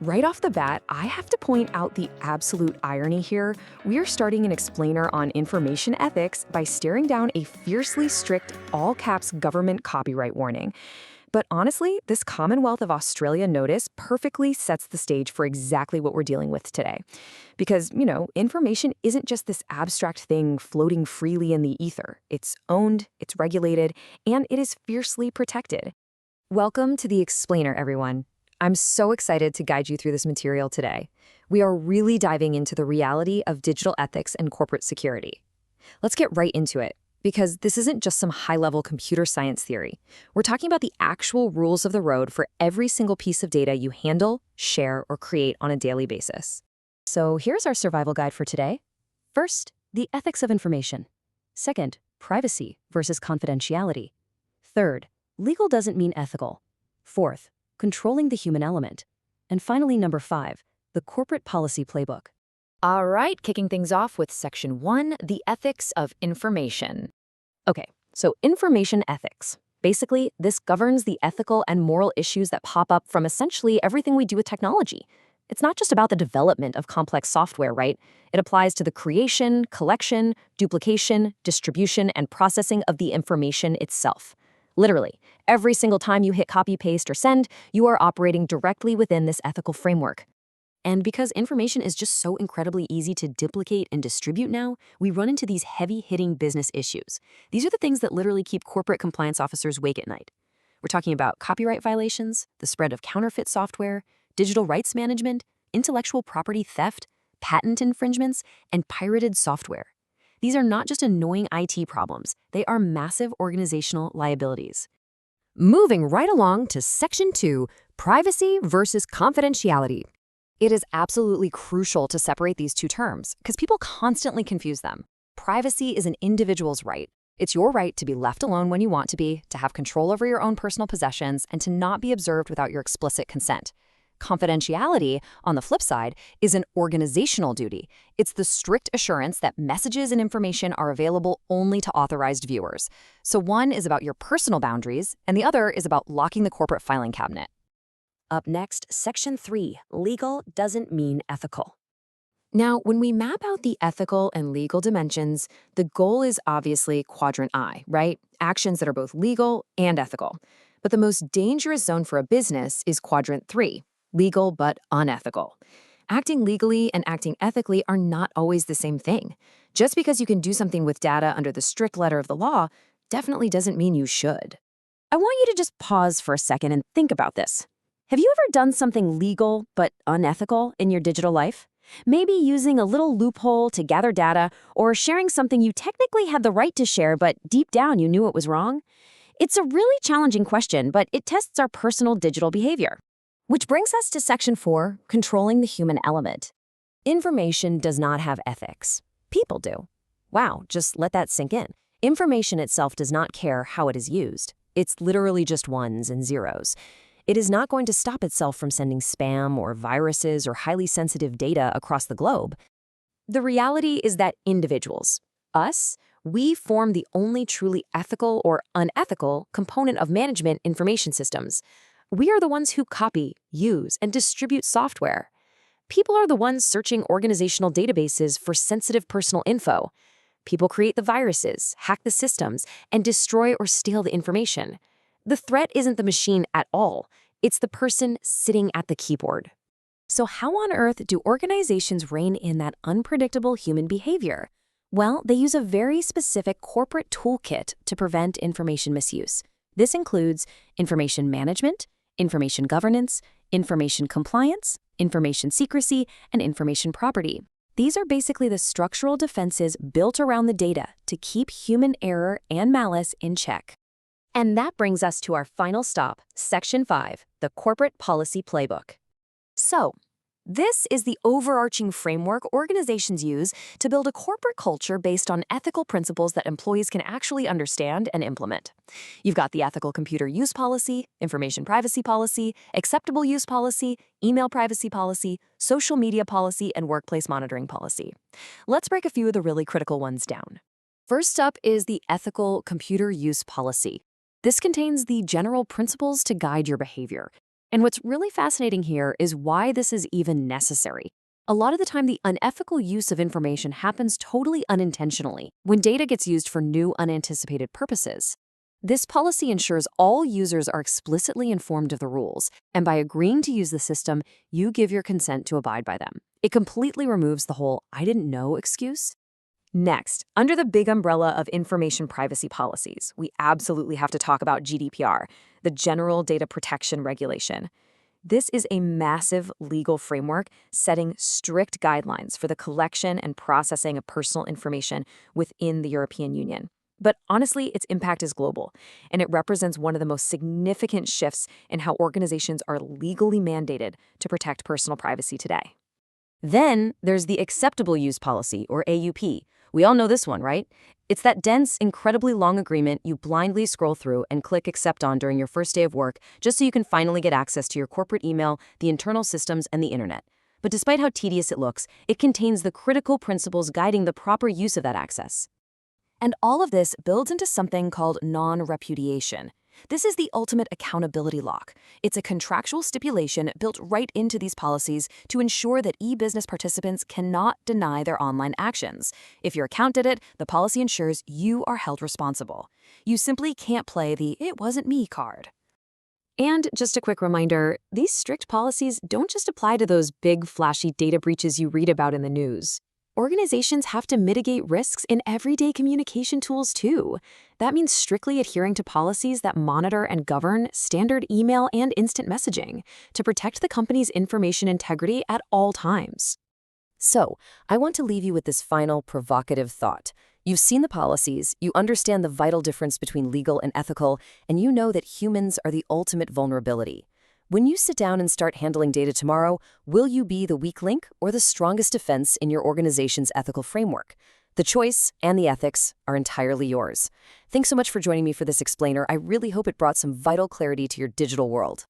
Right off the bat, I have to point out the absolute irony here. We are starting an explainer on information ethics by staring down a fiercely strict, all caps government copyright warning. But honestly, this Commonwealth of Australia notice perfectly sets the stage for exactly what we're dealing with today. Because, information isn't just this abstract thing floating freely in the ether. It's owned, it's regulated, and it is fiercely protected. Welcome to the Explainer, everyone. I'm so excited to guide you through this material today. We are really diving into the reality of digital ethics and corporate security. Let's get right into it, because this isn't just some high-level computer science theory. We're talking about the actual rules of the road for every single piece of data you handle, share, or create on a daily basis. So here's our survival guide for today. First, the ethics of information. Second, privacy versus confidentiality. Third, legal doesn't mean ethical. Fourth, controlling the human element. And finally, number 5, the corporate policy playbook. All right, kicking things off with Section 1, the ethics of information. Okay, so information ethics. Basically, this governs the ethical and moral issues that pop up from essentially everything we do with technology. It's not just about the development of complex software, right? It applies to the creation, collection, duplication, distribution, and processing of the information itself. Literally, every single time you hit copy, paste, or send, you are operating directly within this ethical framework. And because information is just so incredibly easy to duplicate and distribute now, we run into these heavy-hitting business issues. These are the things that literally keep corporate compliance officers awake at night. We're talking about copyright violations, the spread of counterfeit software, digital rights management, intellectual property theft, patent infringements, and pirated software. These are not just annoying IT problems, they are massive organizational liabilities. Moving right along to Section 2, privacy versus confidentiality. It is absolutely crucial to separate these two terms because people constantly confuse them. Privacy is an individual's right. It's your right to be left alone when you want to be, to have control over your own personal possessions, and to not be observed without your explicit consent. Confidentiality, on the flip side, is an organizational duty. It's the strict assurance that messages and information are available only to authorized viewers. So one is about your personal boundaries, and the other is about locking the corporate filing cabinet. Up next, Section 3, legal doesn't mean ethical. Now, when we map out the ethical and legal dimensions, the goal is obviously quadrant I, right? Actions that are both legal and ethical. But the most dangerous zone for a business is quadrant 3. Legal but unethical. Acting legally and acting ethically are not always the same thing. Just because you can do something with data under the strict letter of the law definitely doesn't mean you should. I want you to just pause for a second and think about this. Have you ever done something legal but unethical in your digital life? Maybe using a little loophole to gather data, or sharing something you technically had the right to share but deep down you knew it was wrong? It's a really challenging question, but it tests our personal digital behavior. Which brings us to Section 4, controlling the human element. Information does not have ethics. People do. Wow, just let that sink in. Information itself does not care how it is used. It's literally just ones and zeros. It is not going to stop itself from sending spam or viruses or highly sensitive data across the globe. The reality is that individuals, us, we form the only truly ethical or unethical component of management information systems. We are the ones who copy, use, and distribute software. People are the ones searching organizational databases for sensitive personal info. People create the viruses, hack the systems, and destroy or steal the information. The threat isn't the machine at all. It's the person sitting at the keyboard. So how on earth do organizations rein in that unpredictable human behavior? Well, they use a very specific corporate toolkit to prevent information misuse. This includes information management, information governance, information compliance, information secrecy, and information property. These are basically the structural defenses built around the data to keep human error and malice in check. And that brings us to our final stop, Section 5, the corporate policy playbook. So, this is the overarching framework organizations use to build a corporate culture based on ethical principles that employees can actually understand and implement. You've got the ethical computer use policy, information privacy policy, acceptable use policy, email privacy policy, social media policy, and workplace monitoring policy. Let's break a few of the really critical ones down. First up is the ethical computer use policy. This contains the general principles to guide your behavior. And what's really fascinating here is why this is even necessary. A lot of the time, the unethical use of information happens totally unintentionally when data gets used for new, unanticipated purposes. This policy ensures all users are explicitly informed of the rules, and by agreeing to use the system, you give your consent to abide by them. It completely removes the whole "I didn't know" excuse. Next, under the big umbrella of information privacy policies, we absolutely have to talk about GDPR, the General Data Protection Regulation. This is a massive legal framework setting strict guidelines for the collection and processing of personal information within the European Union. But honestly, its impact is global, and it represents one of the most significant shifts in how organizations are legally mandated to protect personal privacy today. Then there's the Acceptable Use Policy, or AUP. We all know this one, right? It's that dense, incredibly long agreement you blindly scroll through and click accept on during your first day of work just so you can finally get access to your corporate email, the internal systems, and the internet. But despite how tedious it looks, it contains the critical principles guiding the proper use of that access. And all of this builds into something called non-repudiation. This is the ultimate accountability lock. It's a contractual stipulation built right into these policies to ensure that e-business participants cannot deny their online actions. If your account did it, the policy ensures you are held responsible. You simply can't play the "it wasn't me" card. And just a quick reminder, these strict policies don't just apply to those big, flashy data breaches you read about in the news. Organizations have to mitigate risks in everyday communication tools too. That means strictly adhering to policies that monitor and govern standard email and instant messaging to protect the company's information integrity at all times. So, I want to leave you with this final provocative thought. You've seen the policies, you understand the vital difference between legal and ethical, and you know that humans are the ultimate vulnerability. When you sit down and start handling data tomorrow, will you be the weak link or the strongest defense in your organization's ethical framework? The choice and the ethics are entirely yours. Thanks so much for joining me for this explainer. I really hope it brought some vital clarity to your digital world.